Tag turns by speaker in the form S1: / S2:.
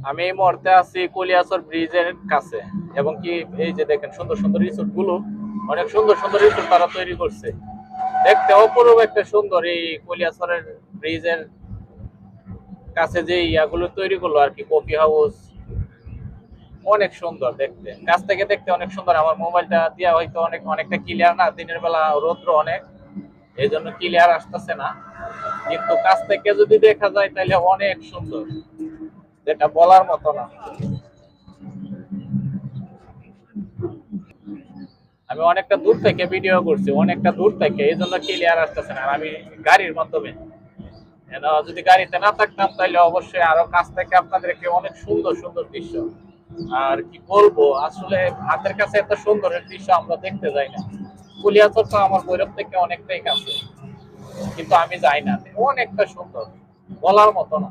S1: আমি এই মুহূর্তে আছি কলিয়াচর ব্রিজের কাছে, এবং কি এই যে দেখেন সুন্দর সুন্দর রিসোর্ট গুলো, অনেক সুন্দর সুন্দর রিসোর্ট তারা তৈরি করছে। দেখতে অপূর্ব একটা সুন্দর এই কলিয়াচরের ব্রিজের কাছে যে ইয়াগুলো তৈরি করলো আর কি, কফি হাউস, অনেক সুন্দর দেখতে। কাছ থেকে দেখতে অনেক সুন্দর। আমার মোবাইলটা দিয়া হয়তো অনেকটা ক্লিয়ার না, দিনের বেলা রৌদ্র অনেক, এই জন্য ক্লিয়ার আসতেছে না, কিন্তু কাছ থেকে যদি দেখা যায় তাহলে অনেক সুন্দর, যেটা বলার মতো না। আমি অনেকটা দূর থেকে ভিডিও করছি, অনেকটা দূর থেকে, এই জন্য ক্লিয়ার আসতেছে না। আর আমি গাড়ির মাধ্যমে, যদি গাড়িতে না থাকতাম তাহলে অবশ্যই আরো কাছ থেকে আপনাদেরকে অনেক সুন্দর সুন্দর দৃশ্য, আর কি বলবো, আসলে হাতের কাছে এত সুন্দরের দৃশ্য আমরা দেখতে যাই না। কুলিয়াচর তো আমার ভৈরব থেকে অনেকটাই কাছে, কিন্তু আমি যাই না, অনেকটা সুন্দর, বলার মতো না।